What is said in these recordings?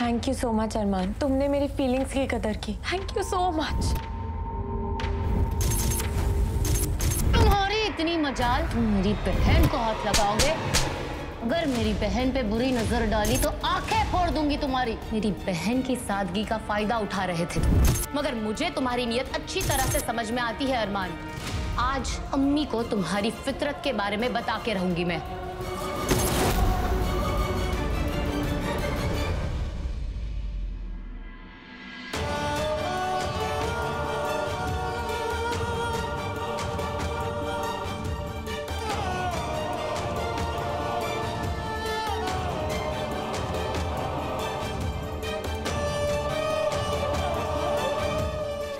Thank you so much अरमान, तुमने मेरी feelings की कदर की। Thank you so much. तुम्हारी इतनी मजाल, तुम मेरी बहन को हाथ लगाओगे? अगर मेरी बहन पे बुरी नजर डाली तो आंखें फोड़ दूंगी तुम्हारी। मेरी बहन की सादगी का फायदा उठा रहे थे तुम, मगर मुझे तुम्हारी नीयत अच्छी तरह से समझ में आती है अरमान। आज अम्मी को तुम्हारी फितरत के बारे में बता के रहूंगी मैं।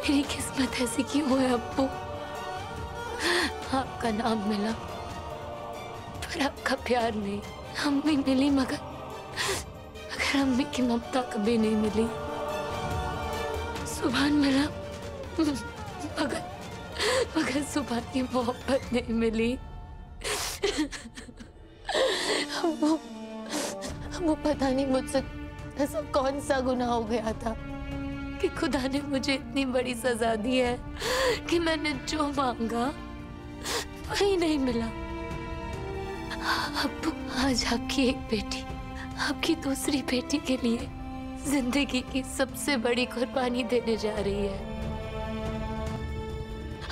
मेरी किस्मत ऐसी क्यों है अब्बू? आपका नाम मिला पर आपका प्यार नहीं। अम्मी मिली मगर अम्मी की ममता कभी नहीं मिली। सुभान मिला मगर सुभान की मोहब्बत नहीं मिली। वो पता नहीं मुझसे ऐसा कौन सा गुनाह हो गया था कि खुदा ने मुझे इतनी बड़ी सजा दी है कि मैंने जो मांगा वही नहीं मिला। अब आज आपकी एक बेटी आपकी दूसरी बेटी के लिए जिंदगी की सबसे बड़ी कुर्बानी देने जा रही है,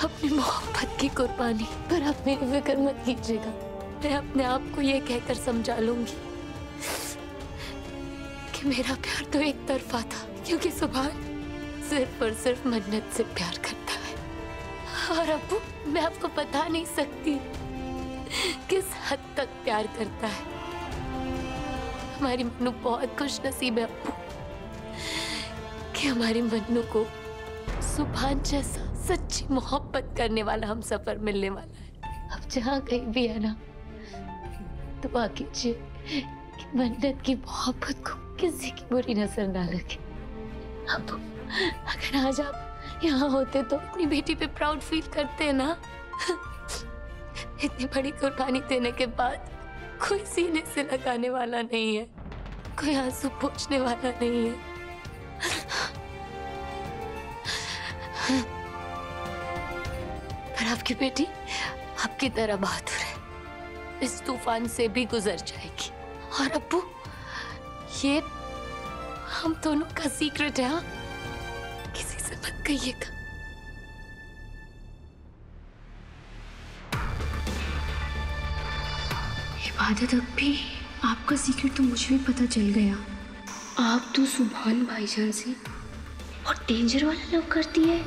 अपनी मोहब्बत की कुर्बानी। पर आप मेरी फिक्र मत कीजिएगा, मैं अपने आप को ये कहकर समझा लूंगी कि मेरा प्यार तो एक तरफा था, क्योंकि सुभान सिर्फ और सिर्फ मन्नत से प्यार करता है। और अब्बू मैं आपको बता नहीं सकती किस हद तक प्यार करता है। हमारी मन्नू बहुत खुश नसीब है अब्बू कि हमारी मन्नू को सुभान जैसा सच्ची मोहब्बत करने वाला हम सफर मिलने वाला है। अब जहाँ कहीं भी है ना, दुआ कीजिए कि मन्नत की मोहब्बत को किसी की बुरी नजर ना लगे। अब्बू अगर आज आप यहाँ होते तो अपनी बेटी पे प्राउड फील करते हैं ना। इतनी बड़ी कुर्बानी देने के बाद कोई सीने से लगाने वाला नहीं है, कोई आंसू पोंछने वाला नहीं है। पर आपकी बेटी आपकी तरह बहादुर है, इस तूफान से भी गुजर जाएगी। और अब्बू ये हम दोनों का सीक्रेट है, हाँ? किसी से मत कहिएगा। इबादत अब्बी, आपका सीक्रेट तो मुझे भी पता चल गया। आप तो सुभान भाईजान से बहुत डेंजर वाला लव करती है।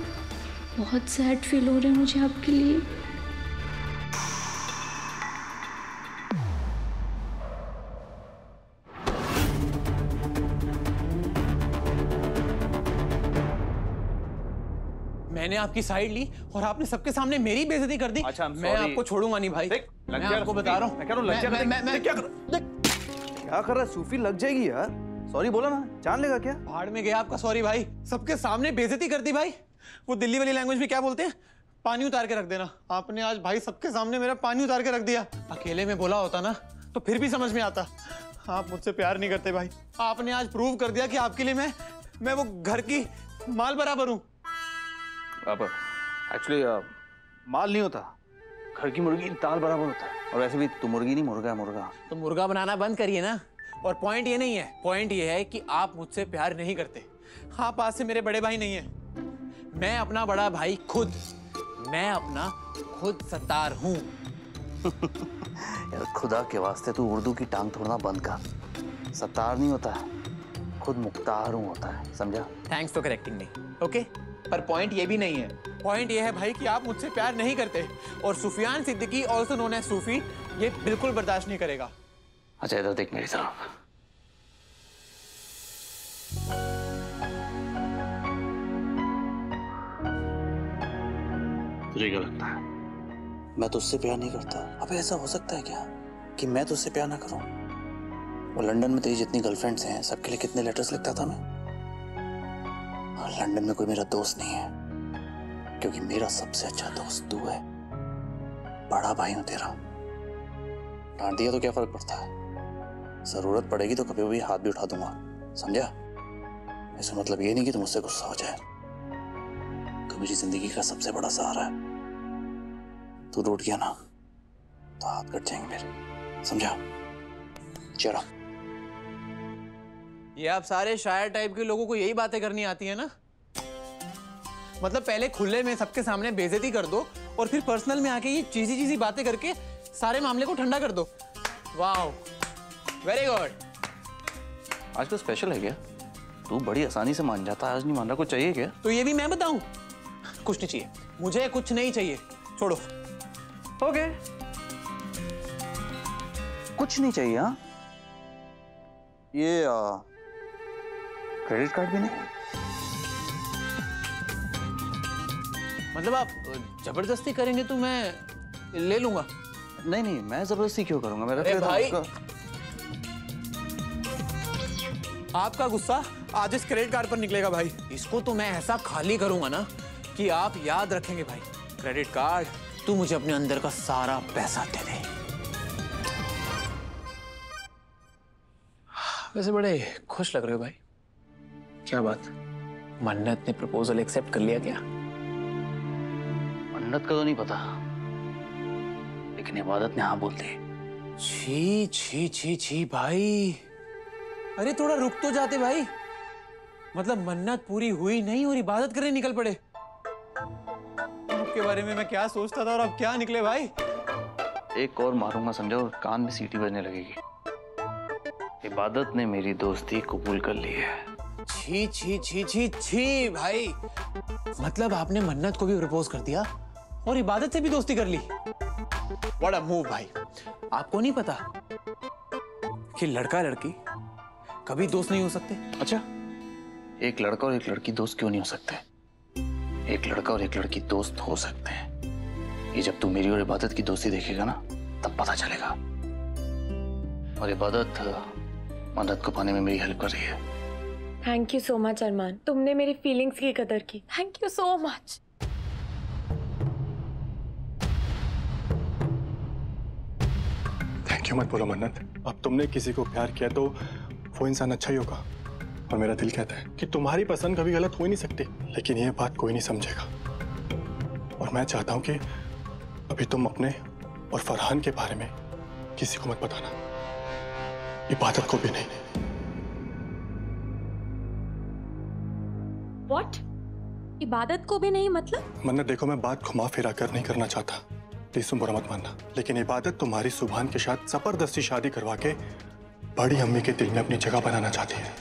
बहुत सैड फील हो रहा है मुझे आपके लिए। मैंने आपकी साइड ली और आपने सबके सामने मेरी बेइज्जती कर दी। अच्छा, मैं आपको छोड़ूंगा नहीं भाई। मैं आपको बता रहा हूँ। मैं कह रहा हूँ लग जाएगा। क्या कर रहा है सूफी? लग जाएगी यार। सॉरी बोला ना, जान लेगा क्या? भाड़ में गया आपका सॉरी भाई, सबके सामने बेइज्जती कर दी भाई। वो दिल्ली वाली लैंग्वेज में क्या बोलते हैं, पानी उतार के रख देना। आपने आज भाई सबके सामने मेरा पानी उतार के रख दिया। अकेले में बोला होता ना तो फिर भी समझ में आता। आप मुझसे प्यार नहीं करते भाई। आपने आज प्रूव कर दिया कि आपके लिए मैं वो घर की माल बराबर हूँ। अब एक्चुअली माल नहीं होता, घर की मुर्गी दाल बराबर होता है। और वैसे भी तू मुर्गी नहीं, मुर्गा है मुर्गा। तो मुर्गा बनाना बंद करिए ना। और पॉइंट ये नहीं है, पॉइंट ये है कि आप मुझसे प्यार नहीं करते। आप आज से मेरे बड़े भाई नहीं है। मैं अपना बड़ा भाई खुद, मैं अपना खुद सत्तार हूँ। यार खुदा के वास्ते तू उर्दू की टांग तोड़ना बंद कर। सत्तार नहीं होता है, खुद मुख्तार हूँ होता है, समझा? Thanks for correcting me. Okay, पर पॉइंट ये भी नहीं है। पॉइंट ये है भाई कि आप मुझसे प्यार नहीं करते और Sufiyan Siddiqui also known as Sufi ये बिल्कुल बर्दाश्त नहीं करेगा। अच्छा इधर देख मेरी तरफ। तुझे क्या लगता है मैं तुझसे प्यार नहीं करता? अबे ऐसा हो सकता है क्या कि मैं तुझसे प्यार ना करूं? वो लंदन में तेरी जितनी गर्लफ्रेंड्स हैं सबके लिए कितने लेटर्स लिखता था मैं। और लंदन में कोई मेरा दोस्त नहीं है, क्योंकि मेरा सबसे अच्छा दोस्त तू है। बड़ा भाई हूं तेरा। डांट दिया तो क्या फर्क पड़ता है? जरूरत पड़ेगी तो कभी भी हाथ भी उठा दूंगा, समझा? इसका मतलब ये नहीं कि तुम मुझसे गुस्सा हो जाए। तू मेरी जिंदगी का सबसे बड़ा सहारा है। तू रूठ गया ना तो हाथ कट जाएंगे मेरे, समझा? चलो। ये आप सारे शायर टाइप के लोगों को यही बातें करनी आती है ना? मतलब पहले खुले में सबके सामने बेइज्जती कर दो और फिर पर्सनल में आके ये चीजी चीजी बातें करके सारे मामले को ठंडा कर दो। वाह, वेरी गुड। आज तो स्पेशल है क्या? तू बड़ी आसानी से मान जाता है, आज नहीं मान रहा। कुछ चाहिए क्या? तो ये भी मैं बताऊं? कुछ नहीं चाहिए, मुझे कुछ नहीं चाहिए, छोड़ो। ओके, कुछ नहीं चाहिए। हाँ, ये क्रेडिट कार्ड भी नहीं? मतलब आप जबरदस्ती करेंगे तो मैं ले लूंगा। नहीं नहीं, मैं जबरदस्ती क्यों करूंगा? मेरा अरे भाई, आपका गुस्सा आज इस क्रेडिट कार्ड पर निकलेगा भाई। इसको तो मैं ऐसा खाली करूंगा ना कि आप याद रखेंगे भाई। क्रेडिट कार्ड, तू मुझे अपने अंदर का सारा पैसा दे दे। वैसे बड़े खुश लग रहे हो भाई। क्या बात, मन्नत ने प्रपोजल एक्सेप्ट कर लिया क्या? मन्नत का तो नहीं पता, लेकिन इबादत ने हाँ बोल दी। छी छी छी छी भाई, अरे थोड़ा रुक तो जाते भाई। मतलब मन्नत पूरी हुई नहीं और इबादत करने निकल पड़े। आपके बारे में मैं क्या सोचता था और अब क्या निकले भाई। एक और मारूंगा समझो, और कान में सीटी बजने लगेगी। इबादत ने मेरी दोस्ती कबूल कर ली है। छी छी छी छी छी भाई, मतलब आपने मन्नत को भी प्रपोज कर दिया और इबादत से भी दोस्ती कर ली। व्हाट अ मूव भाई। आपको नहीं पता कि लड़का लड़की कभी दोस्त नहीं हो सकते? अच्छा, एक लड़का और एक लड़की दोस्त क्यों नहीं हो सकते? एक लड़का और एक लड़की दोस्त हो सकते हैं। ये जब तू मेरी और इबादत की दोस्ती देखेगा ना, तब पता चलेगा। और इबादत मन्नत को पाने में मेरी हेल्प कर रही है। थैंक यू सो मच अरमान, तुमने मेरी फीलिंग्स की कदर की। Thank you so much. Thank you मत बोलो मन्नत। अब तुमने किसी को प्यार किया तो वो इंसान अच्छा ही होगा। और मेरा दिल कहता है कि तुम्हारी पसंद कभी गलत हो ही नहीं सकती, लेकिन ये बात कोई नहीं समझेगा। और मैं चाहता हूं कि अभी तुम अपने और फरहान के बारे में किसी को मत बताना, इबादत को भी नहीं। What? इबादत को भी नहीं मतलब? मन्नत देखो, मैं बात घुमा फिरा कर नहीं करना चाहता, प्लीज तुम बुरा मत मानना, लेकिन इबादत तुम्हारी सुभान के साथ जबरदस्ती शादी करवा के बड़ी अम्मी के दिल में अपनी जगह बनाना चाहती है।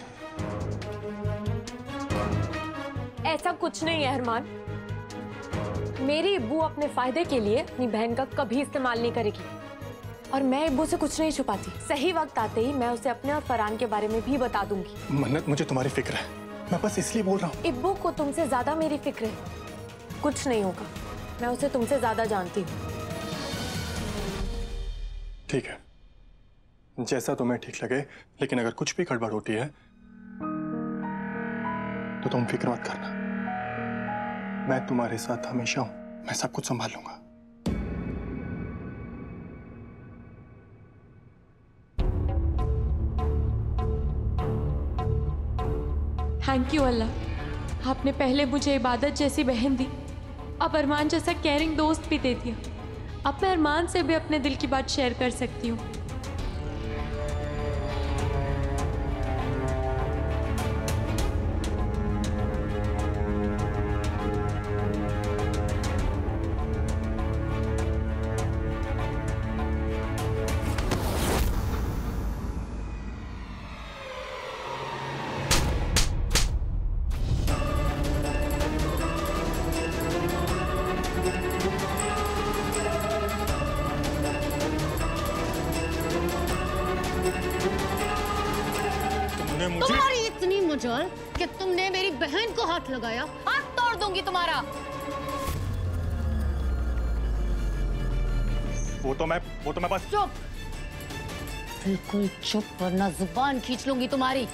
ऐसा कुछ नहीं है अरमान। मेरी अब्बू अपने फायदे के लिए अपनी बहन का कभी इस्तेमाल नहीं करेगी, और मैं अब्बू से कुछ नहीं छुपाती। सही वक्त आते ही मैं उसे अपने और फरहान के बारे में भी बता दूंगी। मन्नत, मुझे तुम्हारी फिक्र है, मैं बस इसलिए बोल रहा हूँ। अब्बू को तुमसे ज्यादा मेरी फिक्र है। कुछ नहीं होगा, मैं उसे तुमसे ज्यादा जानती हूँ। ठीक है, जैसा तुम्हें ठीक लगे, लेकिन अगर कुछ भी गड़बड़ होती है तो तुम फिक्र मत करना। मैं तुम्हारे साथ हमेशा हूं, मैं सब कुछ संभाल लूंगा। थैंक यू अल्लाह, आपने पहले मुझे इबादत जैसी बहन दी, अब अरमान जैसा केयरिंग दोस्त भी दे दिया। अब मैं अरमान से भी अपने दिल की बात शेयर कर सकती हूँ। तुम्हारी इतनी मजाल कि तुमने मेरी बहन को हाथ लगाया, हाथ तोड़ दूंगी तुम्हारा। वो तो मैं बस। चुप, बिल्कुल चुप, वरना जुबान खींच लूंगी तुम्हारी।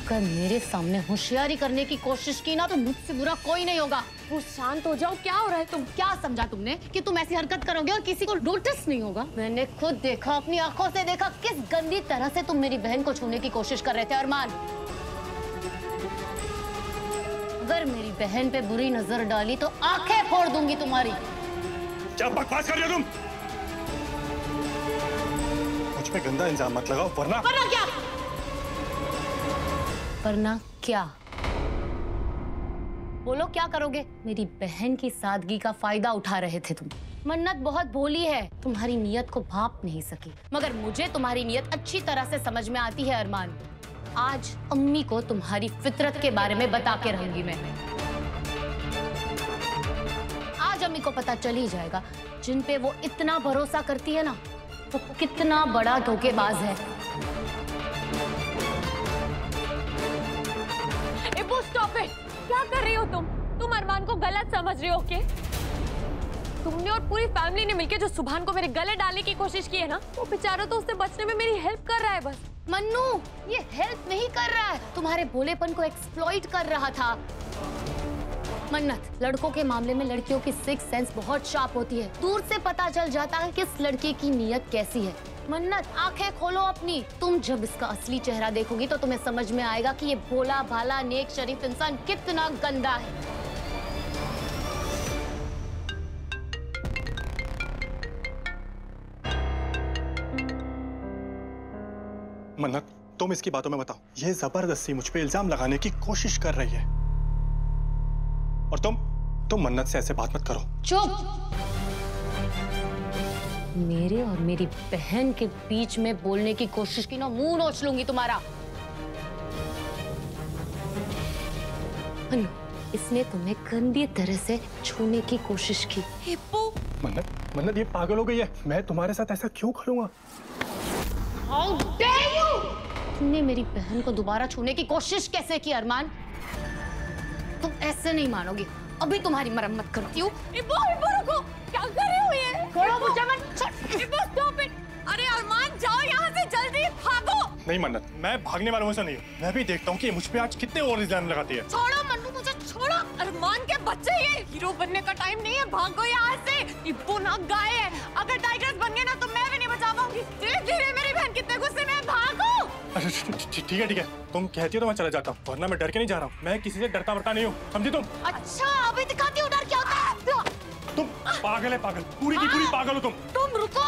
अगर मेरे सामने होशियारी करने की कोशिश की ना तो मुझसे बुरा कोई नहीं होगा। वो शांत हो जाओ। क्या हो रहा है? तुम क्या समझा तुमने कि तुम ऐसी हरकत करोगे और किसी को नोटिस नहीं होगा? मैंने खुद देखा, अपनी आंखों से देखा किस गंदी तरह से तुम मेरी बहन को छूने की कोशिश कर रहे थे अरमान। अगर मेरी बहन पे बुरी नजर डाली तो आंखें फोड़ दूंगी तुम्हारी। क्या बकवास कर रही हो तुम? मुझ पे गंदा इल्जाम मत लगाओ, वरना क्या? वरना क्या? बोलो क्या करोगे? मेरी बहन की सादगी का फायदा उठा रहे थे तुम। मन्नत बहुत भोली है, तुम्हारी नीयत को भांप नहीं सकी, मगर मुझे तुम्हारी नीयत अच्छी तरह से समझ में आती है अरमान। आज अम्मी को तुम्हारी फितरत के बारे में बता के रहूंगी मैं। आज अम्मी को पता चल ही जाएगा जिन पे वो इतना भरोसा करती है ना, वो कितना बड़ा धोखेबाज है। इब्बू स्टॉप इट! क्या कर रही हो तुम? तुम अरमान को गलत समझ रही हो क्या? तुमने और पूरी फैमिली ने मिलकर जो सुभान को मेरे गले डालने की कोशिश की है ना, वो बेचारा तो उससे बचने में मेरी हेल्प कर रहा है बस। मन्नू, ये हेल्प नहीं कर रहा है, तुम्हारे भोलेपन को एक्सप्लॉइट कर रहा था। मन्नत, लड़कों के मामले में लड़कियों की सिक्स सेंस बहुत शार्प होती है। दूर से पता चल जाता है किस लड़के की नीयत कैसी है। मन्नत, आंखें खोलो अपनी। तुम जब इसका असली चेहरा देखोगी तो तुम्हें समझ में आएगा कि ये भोला भाला नेक शरीफ इंसान कितना गंदा है। मन्नत, तुम इसकी बातों में बताओ। ये जबरदस्ती मुझ पे इल्जाम लगाने की कोशिश कर रही है, और तुम मन्नत से ऐसे बात मत करो। चुप! मेरे और मेरी बहन के बीच में बोलने की कोशिश की ना, मुंह नोच लूंगी तुम्हारा। इसने तुम्हें गंदी तरह से छूने की कोशिश की। मन्नत, ये पागल हो गई है। मैं तुम्हारे साथ ऐसा क्यों करूंगा? How dare you! तुमने मेरी बहन को दोबारा छूने की कोशिश कैसे की अरमान? तुम ऐसे नहीं मानोगी। अभी तुम्हारी मरम्मत करती हूँ। इब्बू रुको! क्या कर रही हो ये? छोड़ो मुझे मत। इब्बू स्टॉप इट! अरे अरमान, जाओ यहाँ से, जल्दी भागो! नहीं मन्नत, मैं भागने वालों में से नहीं हूँ। मैं भी देखता हूँ कि मुझ पे आज कितने और इल्जाम लगाती है। छोड़ो मन्नू, मुझे छोड़ो। अरमान के बच्चे, ये हीरो बनने का टाइम नहीं है, भागो यहाँ से। इब्बू ना गाय है, अगर टाइगर्स बन गए ना तो मैं भी नहीं बचा पाऊंगी। धीरे मेरी बहन कितने गुस्से में, भागो। ठीक है, तुम कहती हो तो मैं चला जाता हूँ, वरना मैं डर के नहीं जा रहा हूँ। मैं किसी से डरता वरता नहीं हूँ, समझी तुम? अच्छा, अभी दिखाती हूँ डर क्या होता है। तुम पागल है, पागल, पूरी की पूरी पागल हो तुम। तुम रुको।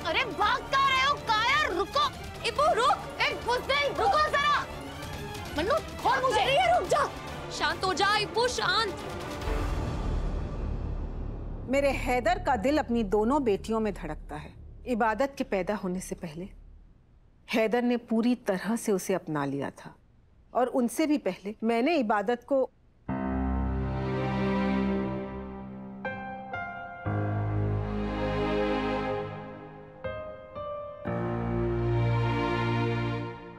अरे भाग कहाँ रहे हो कायर? रुको। इब्बू रुक! एक बुज़दिल, रुको जरा। मन्नू, छोड़ मुझे। रुक जा, शांत हो जा इब्बू, शांत। मेरे हैदर का दिल अपनी दोनों बेटियों में धड़कता है। इबादत के पैदा होने से पहले हैदर ने पूरी तरह से उसे अपना लिया था, और उनसे भी पहले मैंने इबादत को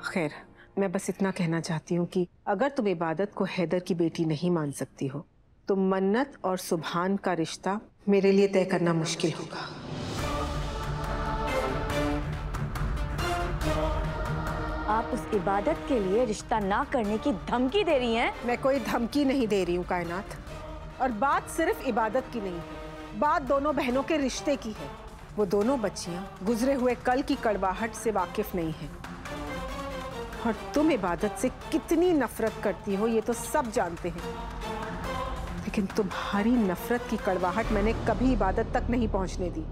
खैर, मैं बस इतना कहना चाहती हूँ कि अगर तुम इबादत को हैदर की बेटी नहीं मान सकती हो तो मन्नत और सुभान का रिश्ता मेरे लिए तय करना मुश्किल होगा। आप उस इबादत के लिए रिश्ता ना करने की धमकी दे रही हैं? मैं कोई धमकी नहीं दे रही हूँ कायनात, और बात सिर्फ इबादत की नहीं है, बात दोनों बहनों के रिश्ते की है। वो दोनों बच्चियां गुजरे हुए कल की कड़वाहट से वाकिफ नहीं हैं, और तुम इबादत से कितनी नफरत करती हो ये तो सब जानते हैं, लेकिन तुम्हारी नफरत की कड़वाहट मैंने कभी इबादत तक नहीं पहुंचने दी।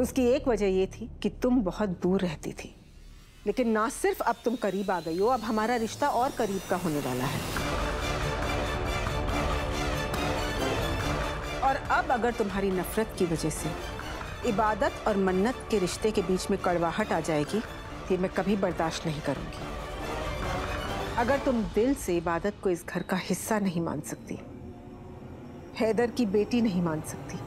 उसकी एक वजह ये थी कि तुम बहुत दूर रहती थी, लेकिन ना सिर्फ अब तुम करीब आ गई हो, अब हमारा रिश्ता और करीब का होने वाला है। और अब अगर तुम्हारी नफरत की वजह से इबादत और मन्नत के रिश्ते के बीच में कड़वाहट आ जाएगी तो मैं कभी बर्दाश्त नहीं करूंगी। अगर तुम दिल से इबादत को इस घर का हिस्सा नहीं मान सकती, हैदर की बेटी नहीं मान सकती,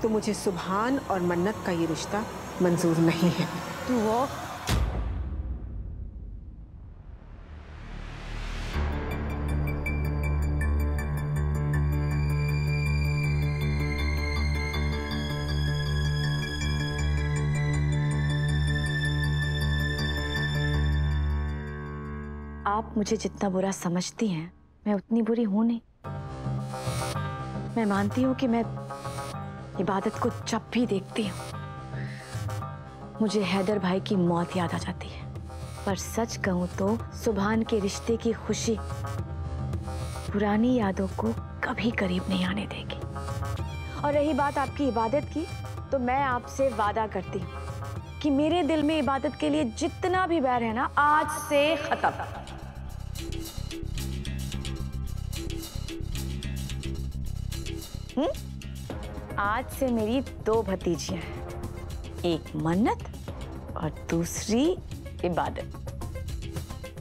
तो मुझे सुभान और मन्नत का ये रिश्ता मंजूर नहीं है। तू वो आप मुझे जितना बुरा समझती हैं, मैं उतनी बुरी हूं नहीं। मैं मानती हूँ कि मैं इबादत को जब भी देखती हूँ मुझे हैदर भाई की मौत याद आ जाती है। पर सच कहूं तो सुभान के रिश्ते की खुशी पुरानी यादों को कभी करीब नहीं आने देगी। और रही बात आपकी इबादत की, तो मैं आपसे वादा करती हूँ कि मेरे दिल में इबादत के लिए जितना भी बैर है ना, आज से खत्म। आज से मेरी 2 भतीजियां हैं, एक मन्नत और दूसरी इबादत।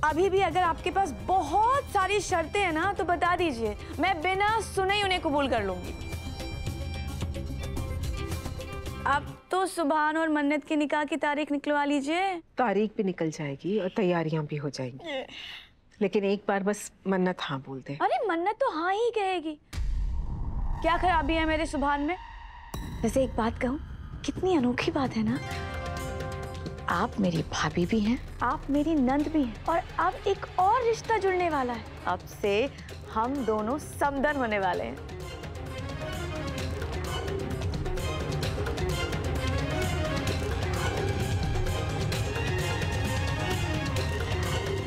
अभी भी अगर आपके पास बहुत सारी शर्तें हैं ना, तो बता दीजिए, मैं बिना सुने ही उन्हें कबूल कर लूंगी। अब तो सुभान और मन्नत की निकाह की तारीख निकलवा लीजिए। तारीख भी निकल जाएगी और तैयारियां भी हो जाएंगी, लेकिन एक बार बस मन्नत हाँ बोल दे। अरे मन्नत तो हाँ ही कहेगी, क्या खराबी है मेरे सुभान में? वैसे एक बात कहूँ, कितनी अनोखी बात है ना, आप मेरी भाभी भी हैं, आप मेरी नंद भी हैं, और अब एक और रिश्ता जुड़ने वाला है। अब से हम दोनों समदन होने वाले हैं।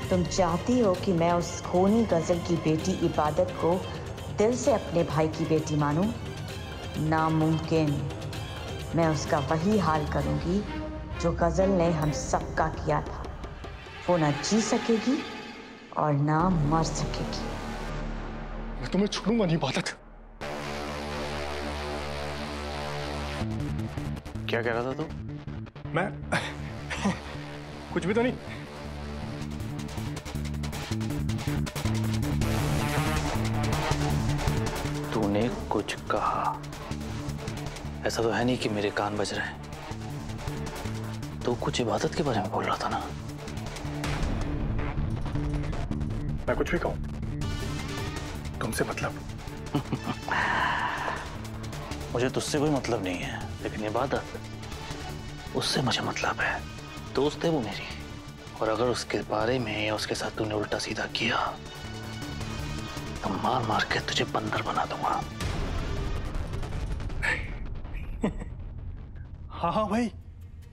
तुम चाहती हो कि मैं उस खूनी गजल की बेटी इबादत को दिल से अपने भाई की बेटी मानूं? नामुमकिन। मैं उसका वही हाल करूंगी जो गजल ने हम सबका किया था। वो ना जी सकेगी और ना मर सकेगी। मैं तुम्हें छोड़ूंगा नहीं इबादत। क्या कह रहा था तू? मैं कुछ भी तो नहीं। तूने कुछ कहा? ऐसा तो है नहीं कि मेरे कान बज रहे हैं। तो कुछ इबादत के बारे में बोल रहा था ना? मैं कुछ भी कहूं, तुमसे मतलब? मुझे तुझसे कोई मतलब नहीं है, लेकिन इबादत, उससे मुझे मतलब है। दोस्त है वो मेरी, और अगर उसके बारे में या उसके साथ तूने उल्टा सीधा किया तो मार मार के तुझे बंदर बना दूंगा। हाँ हाँ भाई,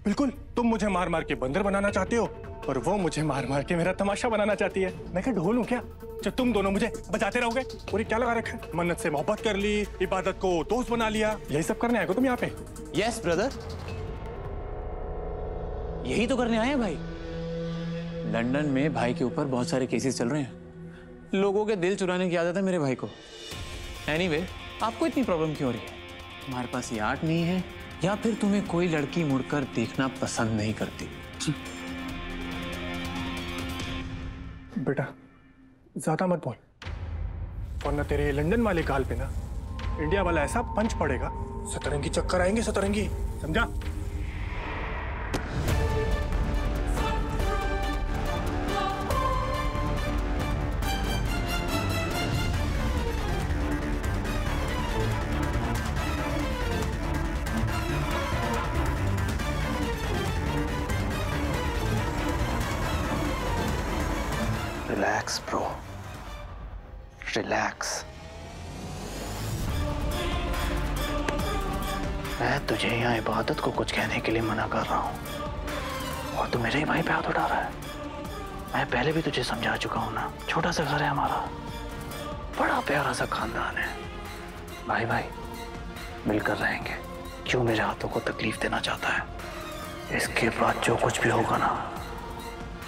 बिल्कुल। तुम मुझे मार मार के बंदर बनाना चाहते हो और वो मुझे मार मार के मेरा तमाशा बनाना चाहती है। मैं क्या ढोल हूं क्या जो तुम दोनों मुझे बजाते रहोगे? और ये क्या लगा रखा है? मन्नत से मोहब्बत कर ली, इबादत को दोस्त बना लिया, यही सब करने आए हो तुम यहाँ पे? यस ब्रदर, यही तो करने आए हैं भाई। लंदन में भाई के ऊपर बहुत सारे केसेस चल रहे हैं। लोगों के दिल चुराने की आदत है मेरे भाई को। एनीवे, आपको इतनी प्रॉब्लम क्यों हो रही है? तुम्हारे पास ये आर्ट नहीं है, या फिर तुम्हें कोई लड़की मुड़कर देखना पसंद नहीं करती? बेटा ज्यादा मत बोल, वरना तेरे लंदन वाले गाल पे ना इंडिया वाला ऐसा पंच पड़ेगा, सतरंगी चक्कर आएंगे, सतरंगी, समझा? Relax bro, relax. मैं तुझे यहाँ इबादत को कुछ कहने के लिए मना कर रहा हूँ और तू मेरे ही भाई पे हाथ उठा रहा है। मैं पहले भी तुझे समझा चुका हूँ ना, छोटा सा घर है हमारा, बड़ा प्यारा सा खानदान है। भाई भाई मिलकर रहेंगे। क्यों मेरे हाथों को तकलीफ देना चाहता है? इसके बाद जो कुछ भी होगा ना,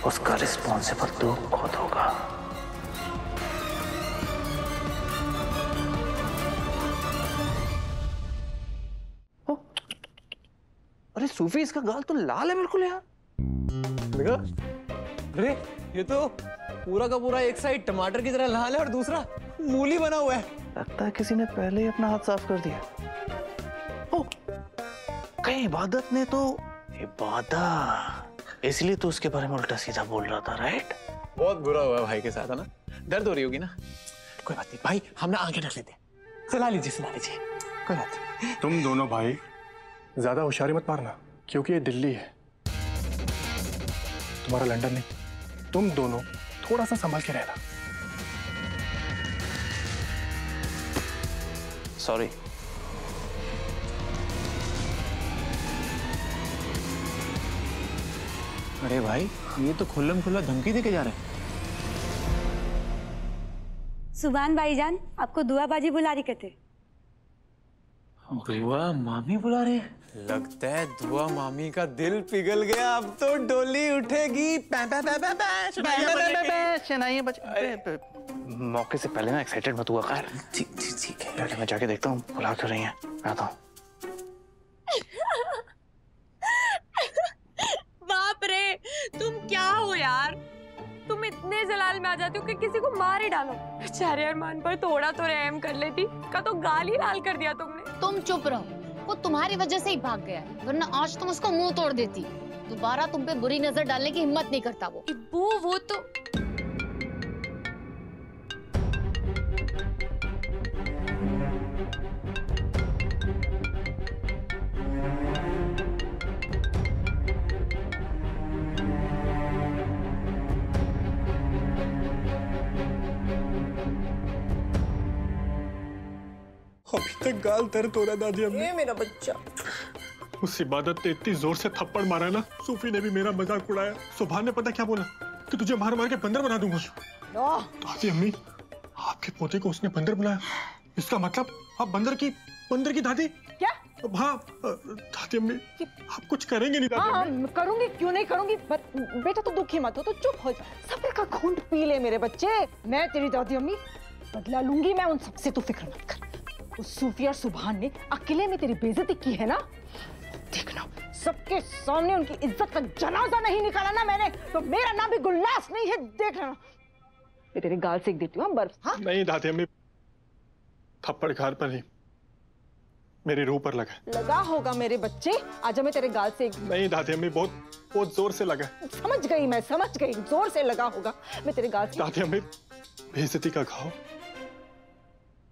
उसका रिस्पॉन्सिबल तू खुद होगा। अरे सूफी, इसका गाल तो लाल है बिल्कुल यार। देखो, अरे ये तो पूरा का पूरा एक साइड टमाटर की तरह लाल है और दूसरा मूली बना हुआ है। लगता है किसी ने पहले ही अपना हाथ साफ कर दिया। ओ, कहीं इबादत ने तो इबादत, इसलिए तो उसके बारे में उल्टा सीधा बोल रहा था, राइट? बहुत बुरा हुआ भाई के साथ, है ना? दर्द हो रही होगी ना? कोई बात नहीं भाई, हम ना आगे रख लेते हैं। सुला लीजिए, कोई बात नहीं। तुम दोनों भाई ज्यादा होशियारी मत मारना, क्योंकि ये दिल्ली है, तुम्हारा लंदन नहीं। तुम दोनों थोड़ा सा संभल के रहना। सॉरी। अरे भाई ये तो खुल्लम खुल्ला धमकी देके जा रहे हैं। सुभान भाईजान आपको दुआबाजी बुला रही कहते। बुआ मामी बुला रहे हैं। लगता है दुआ मामी का दिल पिघल गया। अब तो डोली उठेगी। मौके से पहले ना एक्साइटेड मत हुआ कर। ठीक है पहले मैं जाके देखता हूँ बुला क्यों रही है। मैं आता हूँ। बाप रे तुम क्या हो यार, तुम इतने जलाल में आ जाती हो कि किसी को मार ही डालो। बेचारे अरमान पर थोड़ा तो रहम कर लेती, का तो गाल ही लाल कर दिया तुमने। तुम चुप रहो, वो तुम्हारी वजह से ही भाग गया है, वरना आज तुम उसको मुंह तोड़ देती। दोबारा तुम पे बुरी नजर डालने की हिम्मत नहीं करता वो। इब्बू वो तो अभी तक गाल दर्द हो रहा दादी हमने। ये मेरा बच्चा। उस इबादत ने इतनी जोर से थप्पड़ मारा ना, सूफी ने भी मेरा मजाक उड़ाया। सुभान ने पता क्या बोला कि तुझे मार मार के बंदर बना दूंगा। दादी अम्मी आपके पोते को उसने बंदर बनाया, इसका मतलब आप बंदर की दादी क्या? हाँ दादी अम्मी आप कुछ करेंगे नहीं दादी हाँ करूंगी, क्यों नहीं करूंगी। पर बेटा तो दुखी मत हो, तो चुप हो जा, सब्र का घूंट पी ले मेरे बच्चे। मैं तेरी दादी अम्मी बदला लूंगी मैं उन सबसे, तू फिक्र मत कर। उस सूफी और सुभान ने अकेले में तेरी बेइज्जती की है ना, देखना सबके सामने उनकी इज्जत का जनाजा नहीं निकाला ना मैंने, तो मेरा नाम भी गुलनास नहीं है। देखना मैं तेरे गाल सेक देती हूँ बर्फ। हाँ नहीं दादी अम्मी थप्पड़ गाल पर नहीं मेरी रूह पर लगा होगा मेरे बच्चे। आजा मैं तेरे गाल सेक। नहीं दादी अम्मी बहुत जोर से लगा। समझ गई मैं, समझ गई, जोर से लगा होगा। मैं तेरे गाल से। दादी अम्मी बेइज्जती का घाव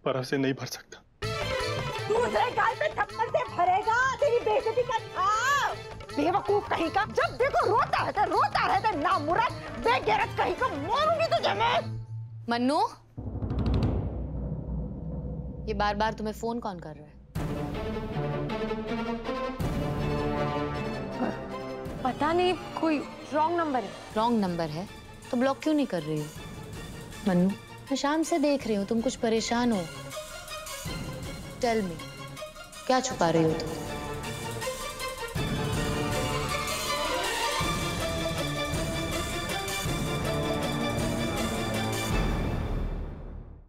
बर्फ से नहीं भर सकता। दूसरे गाल पे थप्पड़ से भरेगा तेरी बेइज्जती का घाव। बेवकूफ कहीं का, जब देखो रोता रहता नामुराद बेगैरत कहीं का। मारूंगी तुझे मैं। मन्नू ये बार बार तुम्हें फोन कौन कर रहा है? पता नहीं, कोई रॉन्ग नंबर है। रॉन्ग नंबर है तो ब्लॉक क्यों नहीं कर रही हो? मन्नू मैं शाम से देख रही हूँ तुम कुछ परेशान हो। टेल मी क्या छुपा रही हो तुम?